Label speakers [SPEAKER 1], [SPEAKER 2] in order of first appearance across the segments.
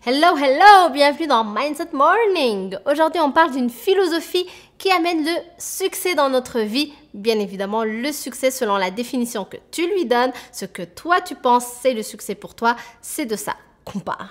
[SPEAKER 1] Hello, hello! Bienvenue dans Mindset Morning! Aujourd'hui, on parle d'une philosophie qui amène le succès dans notre vie. Bien évidemment, le succès selon la définition que tu lui donnes, ce que toi tu penses, c'est le succès pour toi. C'est de ça qu'on parle.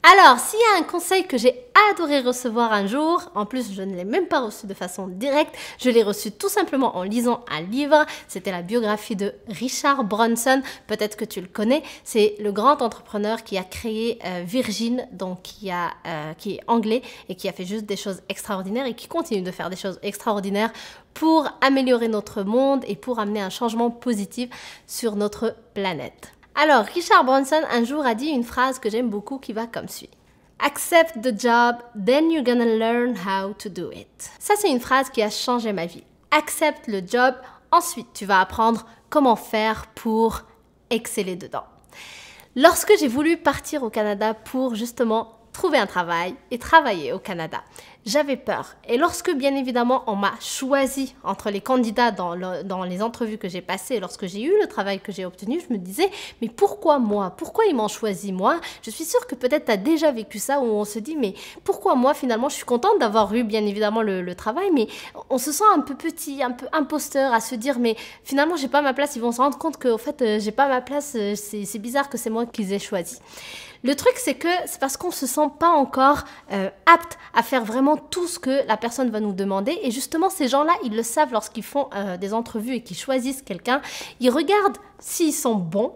[SPEAKER 1] Alors, s'il y a un conseil que j'ai adoré recevoir un jour, en plus je ne l'ai même pas reçu de façon directe, je l'ai reçu tout simplement en lisant un livre, c'était la biographie de Richard Branson, peut-être que tu le connais, c'est le grand entrepreneur qui a créé Virgin, donc qui est anglais et qui a fait juste des choses extraordinaires et qui continue de faire des choses extraordinaires pour améliorer notre monde et pour amener un changement positif sur notre planète. Alors, Richard Branson, un jour, a dit une phrase que j'aime beaucoup qui va comme suit. Accept the job, then you're gonna learn how to do it. Ça, c'est une phrase qui a changé ma vie. Accepte le job, ensuite, tu vas apprendre comment faire pour exceller dedans. Lorsque j'ai voulu partir au Canada pour justement trouver un travail et travailler au Canada, j'avais peur. Et lorsque, bien évidemment, on m'a choisi entre les candidats dans les entrevues que j'ai passées, lorsque j'ai eu le travail que j'ai obtenu, je me disais, mais pourquoi moi? Pourquoi ils m'ont choisi moi? Je suis sûre que peut-être tu as déjà vécu ça, où on se dit, mais pourquoi moi? Finalement, je suis contente d'avoir eu, bien évidemment, le travail, mais on se sent un peu petit, un peu imposteur à se dire, mais finalement, j'ai pas ma place. Ils vont se rendre compte que, en fait, j'ai pas ma place. C'est bizarre que c'est moi qu'ils aient choisi. Le truc, c'est que c'est parce qu'on ne se sent pas encore apte à faire vraiment tout ce que la personne va nous demander. Et justement, ces gens-là, ils le savent lorsqu'ils font des entrevues et qu'ils choisissent quelqu'un. Ils regardent s'ils sont bons,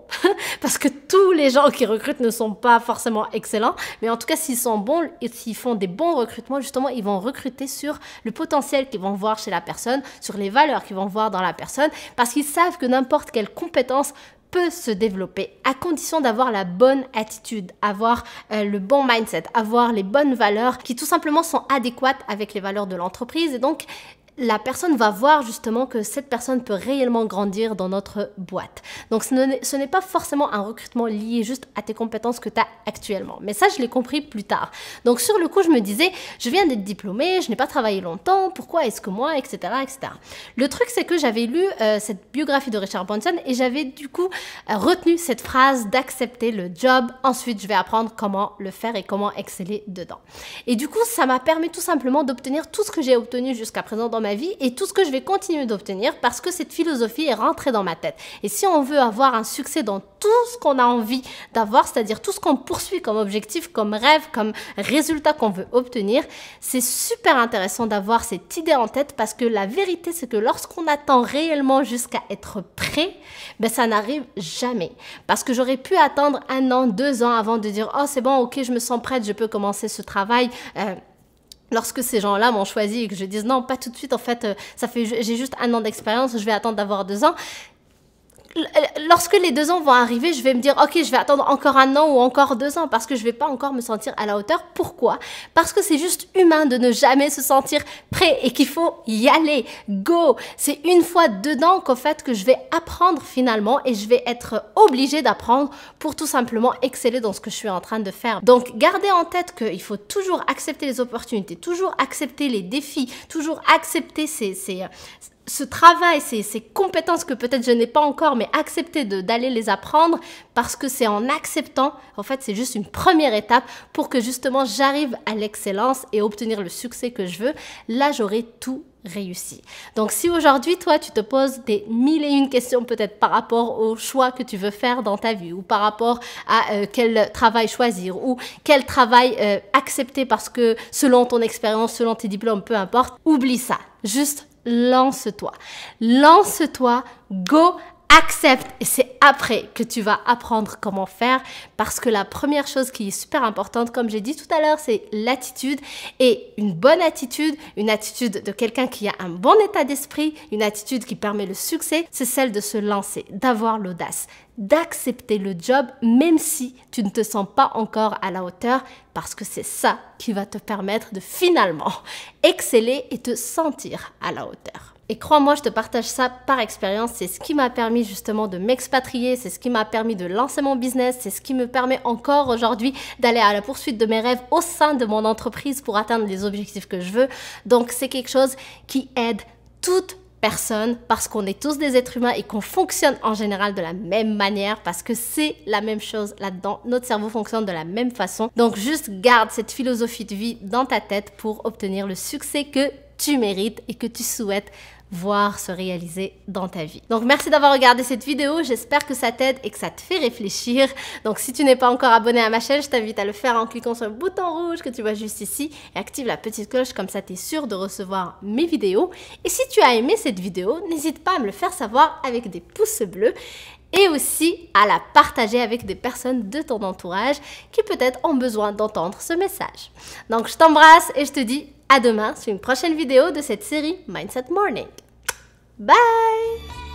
[SPEAKER 1] parce que tous les gens qui recrutent ne sont pas forcément excellents. Mais en tout cas, s'ils sont bons et s'ils font des bons recrutements, justement, ils vont recruter sur le potentiel qu'ils vont voir chez la personne, sur les valeurs qu'ils vont voir dans la personne, parce qu'ils savent que n'importe quelle compétence peut se développer à condition d'avoir la bonne attitude, avoir le bon mindset, avoir les bonnes valeurs qui tout simplement sont adéquates avec les valeurs de l'entreprise. Et donc, la personne va voir justement que cette personne peut réellement grandir dans notre boîte. Donc, ce n'est pas forcément un recrutement lié juste à tes compétences que tu as actuellement. Mais ça, je l'ai compris plus tard. Donc, sur le coup, je me disais, je viens d'être diplômée, je n'ai pas travaillé longtemps, pourquoi est-ce que moi, etc., etc. Le truc, c'est que j'avais lu cette biographie de Richard Branson et j'avais du coup retenu cette phrase d'accepter le job. Ensuite, je vais apprendre comment le faire et comment exceller dedans. Et du coup, ça m'a permis tout simplement d'obtenir tout ce que j'ai obtenu jusqu'à présent dans ma vie et tout ce que je vais continuer d'obtenir parce que cette philosophie est rentrée dans ma tête. Et si on veut avoir un succès dans tout ce qu'on a envie d'avoir, c'est-à-dire tout ce qu'on poursuit comme objectif, comme rêve, comme résultat qu'on veut obtenir, c'est super intéressant d'avoir cette idée en tête parce que la vérité, c'est que lorsqu'on attend réellement jusqu'à être prêt, ben ça n'arrive jamais. Parce que j'aurais pu attendre 1 an, 2 ans avant de dire « Oh, c'est bon, ok, je me sens prête, je peux commencer ce travail. » Lorsque ces gens-là m'ont choisi et que je dise non, pas tout de suite, en fait, j'ai juste 1 an d'expérience, je vais attendre d'avoir 2 ans. Lorsque les 2 ans vont arriver, je vais me dire, ok, je vais attendre encore 1 an ou encore 2 ans parce que je vais pas encore me sentir à la hauteur. Pourquoi? Parce que c'est juste humain de ne jamais se sentir prêt et qu'il faut y aller. Go! C'est une fois dedans qu'en fait que je vais apprendre finalement et je vais être obligée d'apprendre pour tout simplement exceller dans ce que je suis en train de faire. Donc, gardez en tête qu'il faut toujours accepter les opportunités, toujours accepter les défis, toujours accepter ce travail, ces compétences que peut-être je n'ai pas encore, mais accepter d'aller les apprendre parce que c'est en acceptant, en fait, c'est juste une première étape pour que justement j'arrive à l'excellence et obtenir le succès que je veux. Là, j'aurai tout réussi. Donc, si aujourd'hui, toi, tu te poses des 1001 questions peut-être par rapport au choix que tu veux faire dans ta vie ou par rapport à quel travail choisir ou quel travail accepter parce que selon ton expérience, selon tes diplômes, peu importe, oublie ça. Juste lance-toi. Lance-toi, go, accepte et c'est après que tu vas apprendre comment faire parce que la première chose qui est super importante, comme j'ai dit tout à l'heure, c'est l'attitude et une bonne attitude, une attitude de quelqu'un qui a un bon état d'esprit, une attitude qui permet le succès, c'est celle de se lancer, d'avoir l'audace, d'accepter le job même si tu ne te sens pas encore à la hauteur parce que c'est ça qui va te permettre de finalement exceller et te sentir à la hauteur. Et crois-moi, je te partage ça par expérience. C'est ce qui m'a permis justement de m'expatrier, c'est ce qui m'a permis de lancer mon business, c'est ce qui me permet encore aujourd'hui d'aller à la poursuite de mes rêves au sein de mon entreprise pour atteindre les objectifs que je veux. Donc, c'est quelque chose qui aide toute personne, parce qu'on est tous des êtres humains et qu'on fonctionne en général de la même manière, parce que c'est la même chose là-dedans. Notre cerveau fonctionne de la même façon. Donc juste garde cette philosophie de vie dans ta tête pour obtenir le succès que tu mérites et que tu souhaites voir se réaliser dans ta vie. Donc merci d'avoir regardé cette vidéo, j'espère que ça t'aide et que ça te fait réfléchir. Donc si tu n'es pas encore abonné à ma chaîne, je t'invite à le faire en cliquant sur le bouton rouge que tu vois juste ici et active la petite cloche, comme ça tu es sûr de recevoir mes vidéos. Et si tu as aimé cette vidéo, n'hésite pas à me le faire savoir avec des pouces bleus et aussi à la partager avec des personnes de ton entourage qui peut-être ont besoin d'entendre ce message. Donc je t'embrasse et je te dis à demain sur une prochaine vidéo de cette série Mindset Morning. Bye!